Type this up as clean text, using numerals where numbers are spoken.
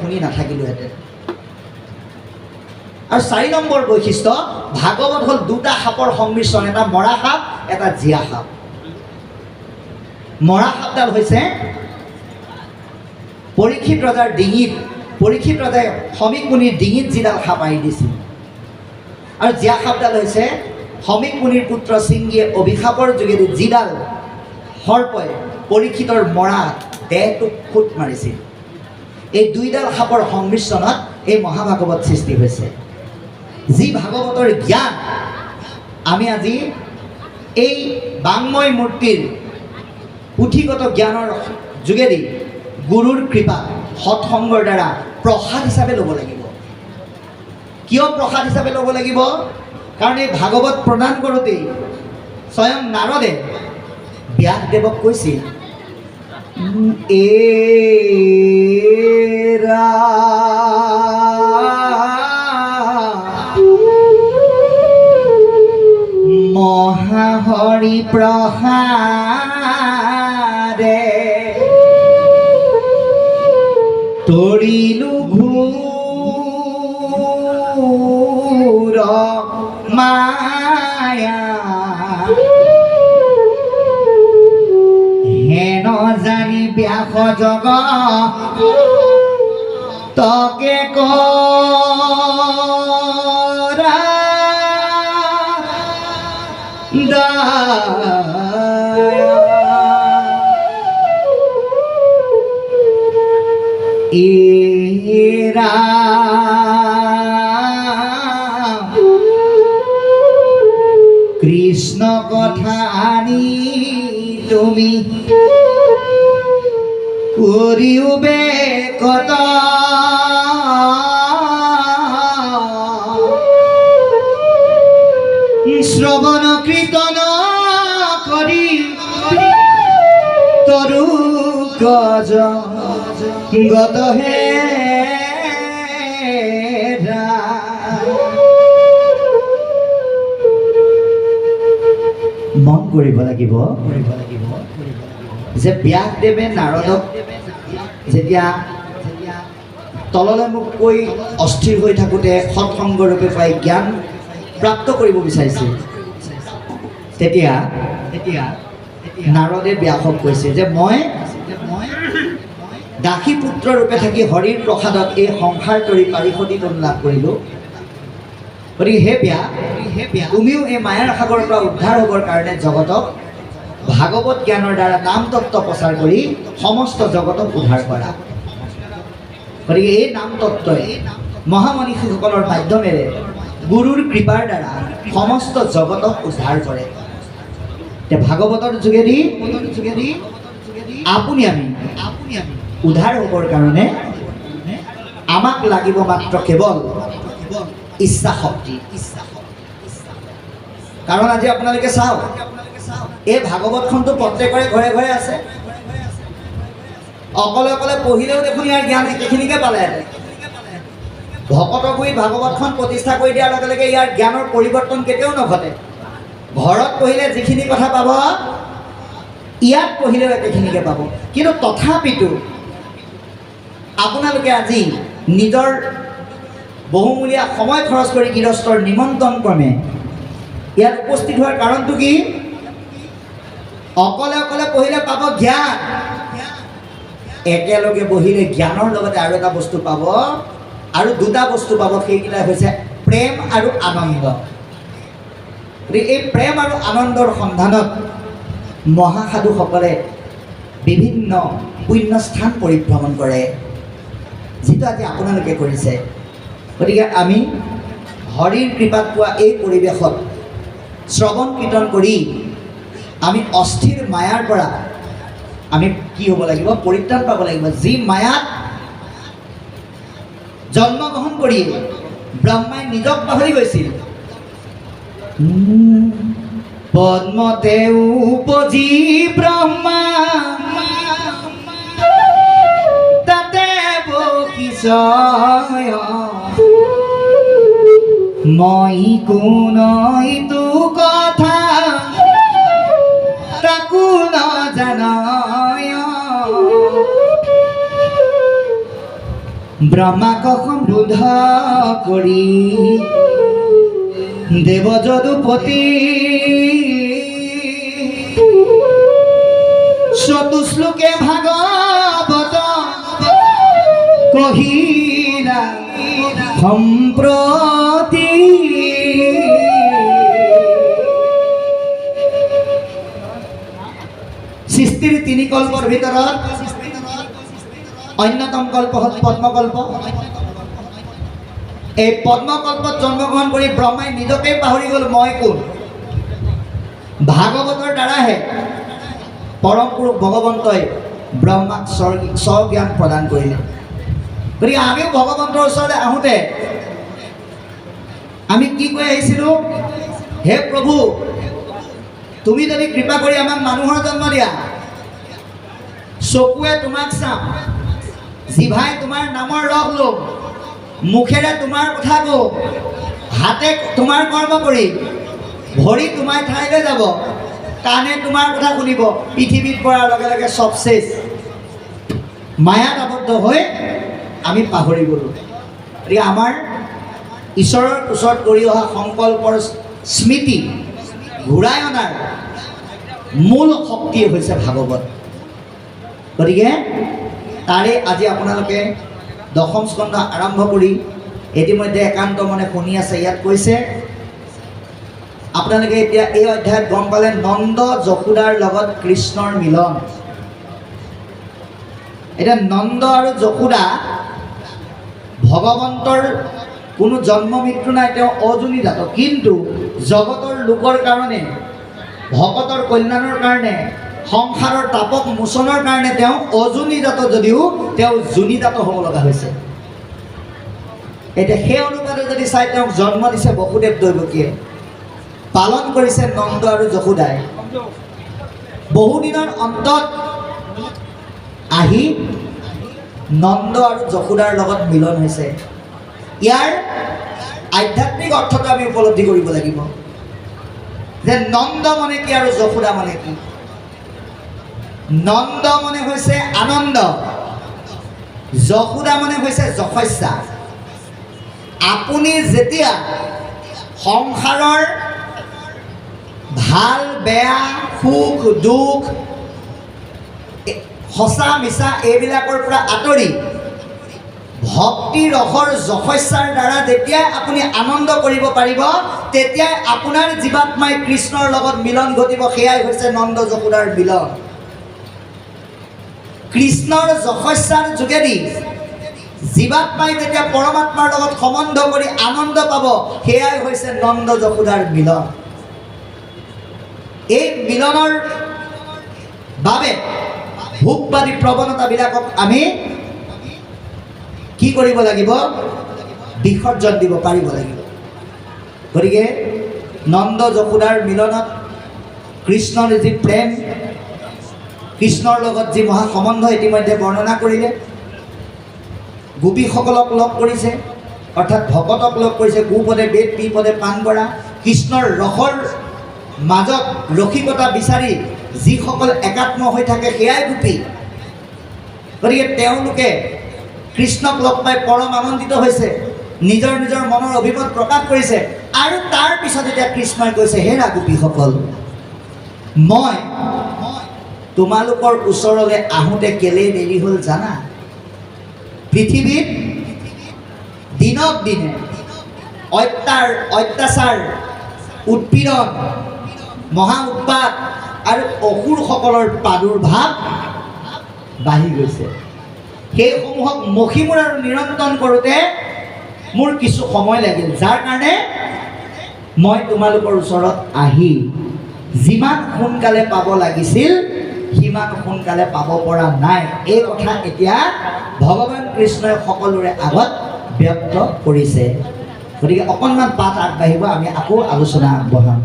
শুনি নাথাকিলোহেঁতেন। আৰু 4 নম্বৰ বৈশিষ্ট্য, ভাগৱত হ'ল দুটা সাপৰ সংমিশ্ৰণ, এটা মৰা সাপ, এটা জীয়া সাপ। মৰা সাপডাল হৈছে পৰীক্ষিত ৰজাৰ ডিঙিত, পৰীক্ষিত ৰজাই সমীক মুনিৰ ডিঙিত যিডাল সাপ আঁৰি দিছিল। আৰু জীয়া সাপডাল হৈছে সমীক মুনিৰ পুত্ৰ সিংগীয়ে অভিশাপৰ যোগেদি যিডাল সৰ্পই পৰীক্ষিতৰ মৰা দেহটোক ফুট মাৰিছিল। এই দুইডাল সাপৰ সংমিশ্ৰণত এই মহাভাগৱত সৃষ্টি হৈছে। যি ভাগৱতৰ জ্ঞান আমি আজি এই বাংময় মূৰ্তিৰ পুথিগত জ্ঞানৰ যোগেদি গুৰুৰ কৃপা সৎসংগৰ দ্বাৰা প্ৰসাদ হিচাপে ল'ব লাগিব। কিয় প্ৰসাদ হিচাপে ল'ব লাগিব? কাৰণ এই ভাগৱত প্ৰদান কৰোঁতেই স্বয়ং নাৰদে ব্যাসদেৱক কৈছিল, এৰা মহাহৰি প্ৰসাদে তৰিলো ঘোৰ মায়া হেন জানি ব্যাস জগ তকে কৰা এৰা কৃষ্ণ কথা আনি তুমি কৰিবে কত শ্ৰৱণ কীৰ্তন কৰি তৰু গজ গত হে মন কৰিব লাগিব যে ব্যাসদেৱে নাৰদক যেতিয়া তললৈ মুখ কৈ অস্থিৰ হৈ থাকোঁতে সৎসংগৰূপে পাই জ্ঞান প্ৰাপ্ত কৰিব বিচাৰিছিল, তেতিয়া নাৰদে ব্যাসক কৈছে যে মই দাসী পুত্ৰ ৰূপে থাকি হৰিৰ প্ৰসাদত এই সংসাৰ তৰি পাৰিষদী তন লাভ কৰিলোঁ। গতিকে হে ব্যাস, তুমিও এই মায়াৰ সাগৰৰ পৰা উদ্ধাৰ হ'বৰ কাৰণে জগতক ভাগৱত জ্ঞানৰ দ্বাৰা নাম তত্ত্ব প্ৰচাৰ কৰি সমস্ত জগতক উদ্ধাৰ কৰা। গতিকে এই নাম তত্ত্বই মহামনীষীসকলৰ মাধ্যমেৰে গুৰুৰ কৃপাৰ দ্বাৰা সমস্ত জগতক উদ্ধাৰ কৰে। এতিয়া ভাগৱতৰ যোগেদি আপুনি আমি উদ্ধাৰ হ'বৰ কাৰণে আমাক লাগিব মাত্ৰ কেৱল ইচ্ছা শক্তি। কাৰণ আজি আপোনালোকে চাওক, এই ভাগৱতখনটো প্ৰত্যেকৰে ঘৰে ঘৰে আছে। অকলে অকলে পঢ়িলেও দেখোন ইয়াৰ জ্ঞান একেখিনিকে পালে। ভকতৰ গুৰিত ভাগৱতখন প্ৰতিষ্ঠা কৰি দিয়াৰ লগে লগে ইয়াৰ জ্ঞানৰ পৰিৱৰ্তন কেতিয়াও নঘটে। ঘৰত পঢ়িলে যিখিনি কথা পাব, ইয়াত পঢ়িলেও একেখিনিকে পাব। কিন্তু তথাপিতো আপোনালোকে আজি নিজৰ বহুমূলীয়া সময় খৰচ কৰি গৃহস্থৰ নিমন্ত্ৰণ ক্ৰমে ইয়াত উপস্থিত হোৱাৰ কাৰণটো কি? অকলে অকলে পঢ়িলে পাব জ্ঞান, একেলগে বহিলে জ্ঞানৰ লগতে আৰু এটা বস্তু পাব, আৰু দুটা বস্তু পাব। সেইকেইটা হৈছে প্ৰেম আৰু আনন্দ। এই প্ৰেম আৰু আনন্দৰ সন্ধানত মহাসাধুসকলে বিভিন্ন পুণ্যস্থান পৰিভ্ৰমণ কৰে, যিটো আজি আপোনালোকে কৰিছে। গতিকে আমি হৰিৰ কৃপাত পোৱা এই পৰিৱেশত শ্ৰৱণ কীৰ্তন কৰি আমি অস্থিৰ মায়াৰ পৰা আমি কি হ'ব লাগিব? পৰিত্ৰাণ পাব লাগিব। যি মায়াত জন্মগ্ৰহণ কৰি ব্ৰহ্মাই নিজক পাহৰি গৈছিল। পদ্মতে উপজি ব্ৰহ্মা তাতে বকিছয় মই কোন ইটো কথা তাকো নজানয়। ব্ৰহ্মাক সম্বোধ কৰি দেৱ যদুপতি চতুশ্লোকে ভাগৱত কহিলা সম্প্ৰতি। সৃষ্টিৰ তিনি কল্পৰ ভিতৰত অন্যতম কল্প হ'ল পদ্মকল্প। এই পদ্মকল্পত জন্মগ্ৰহণ কৰি ব্ৰহ্মাই নিজকে পাহৰি গ'ল, মই কোন। ভাগৱতৰ দ্বাৰাহে পৰম পুৰুষ ভগৱন্তই ব্ৰহ্মাক স্বজ্ঞান প্ৰদান কৰিলে। গতিকে আমিও ভগৱন্তৰ ওচৰলৈ আহোঁতে আমি কি কৈ আহিছিলোঁ? হে প্ৰভু, তুমি যদি কৃপা কৰি আমাক মানুহৰ জন্ম দিয়া, চকুৱে তোমাক চাম, জিভাই তোমাৰ নামৰ ৰস ল'ম, মুখেৰে তোমাৰ কথা কওঁ, হাতে তোমাৰ কৰ্ম কৰি, ভৰি তোমাৰ ঠাইলৈ যাব, কাণে তোমাৰ কথা শুনিব, পৃথিৱীত পৰাৰ লগে লগে চব শেষ। মায়াত আবদ্ধ হৈ আমি পাহৰি গ'লোঁ। গতিকে আমাৰ ঈশ্বৰৰ ওচৰত কৰি অহা সংকল্পৰ স্মৃতি ঘূৰাই অনাৰ মূল শক্তি হৈছে ভাগৱত। গতিকে তাৰে আজি আপোনালোকে দশম স্কন্ধ আৰম্ভ কৰি ইতিমধ্যে একান্ত মনে শুনি আছে। ইয়াত কৈছে আপোনালোকে এতিয়া এই অধ্যায়ত গম পালে নন্দ যশোদাৰ লগত কৃষ্ণৰ মিলন। এতিয়া নন্দ আৰু যশোদা ভগৱন্তৰ কোনো জন্ম মৃত্যু নাই, তেওঁ অজনীজাত, কিন্তু জগতৰ লোকৰ কাৰণে, ভকতৰ কল্যাণৰ কাৰণে, সংসাৰৰ তাপক মোচনৰ কাৰণে তেওঁ অজনীজাত যদিও তেওঁ জুনিজাত হ'ব লগা হৈছে। এতিয়া সেই অনুপাতে যদি চাই তেওঁক জন্ম দিছে বসুদেৱ দৈৱকীয়ে, পালন কৰিছে নন্দ আৰু যশোদাই। বহুদিনৰ অন্তত আহি নন্দ আৰু যশোদাৰ লগত মিলন হৈছে। ইয়াৰ আধ্যাত্মিক অৰ্থটো আমি উপলব্ধি কৰিব লাগিব যে নন্দ মানে কি আৰু যশোদা মানে কি। নন্দ মানে হৈছে আনন্দ, যশোদা মানে হৈছে যশস্যা। আপুনি যেতিয়া সংসাৰৰ ভাল বেয়া, সুখ দুখ, সঁচা মিছা এইবিলাকৰ পৰা আঁতৰি ভক্তি ৰসৰ যশস্যাৰ দ্বাৰা যেতিয়াই আপুনি আনন্দ কৰিব পাৰিব, তেতিয়াই আপোনাৰ জীৱাত্মাই কৃষ্ণৰ লগত মিলন ঘটিব। সেয়াই হৈছে নন্দ যশোদাৰ মিলন। কৃষ্ণৰ যশস্যাৰ যোগেদি জীৱাত্মাই যেতিয়া পৰমাত্মাৰ লগত সম্বন্ধ কৰি আনন্দ পাব, সেয়াই হৈছে নন্দ যশোদাৰ মিলন। এই মিলনৰ বাবে ভোগবাদী প্ৰৱণতাবিলাকক আমি কি কৰিব লাগিব? বিসৰ্জন দিব পাৰিব লাগিব। গতিকে নন্দ যশোদাৰ মিলনত কৃষ্ণৰ যি প্ৰেম, কৃষ্ণৰ লগত যি মহা সম্বন্ধ ইতিমধ্যে বৰ্ণনা কৰিলে। গোপীসকলক লগ কৰিছে, অৰ্থাৎ ভকতক লগ কৰিছে। গোপদে বেদ, বিপদে পাণ কৰা। কৃষ্ণৰ ৰসৰ মাজত ৰসিকতা বিচাৰি যিসকল একাত্ম হৈ থাকে সেয়াই গোপী। গতিকে তেওঁলোকে কৃষ্ণক লগ পাই পৰম আনন্দিত হৈছে, নিজৰ নিজৰ মনৰ অভিমত প্ৰকাশ কৰিছে। আৰু তাৰ পিছত এতিয়া কৃষ্ণই কৈছে, হেৰা গোপীসকল, মই তোমালোকৰ ওচৰলৈ আহোঁতে কেলেই দেৰি হ'ল জানা? পৃথিৱীত দিনক দিনে অত্যাচাৰ, উৎপীড়ন, মহা উৎপাত আৰু অসুৰসকলৰ প্ৰাদুৰ্ভাৱ বাঢ়ি গৈছে। সেইসমূহক মষিমূৰ আৰু নিৰন্তন কৰোঁতে মোৰ কিছু সময় লাগিল, যাৰ কাৰণে মই তোমালোকৰ ওচৰত আহি যিমান সোনকালে পাব লাগিছিল সিমান সোনকালে পাব পৰা নাই। এই কথা এতিয়া ভগৱান কৃষ্ণই সকলোৰে আগত ব্যক্ত কৰিছে। গতিকে অকণমান পাঠ আগবাঢ়িব, আমি আকৌ আলোচনা আগবঢ়াম।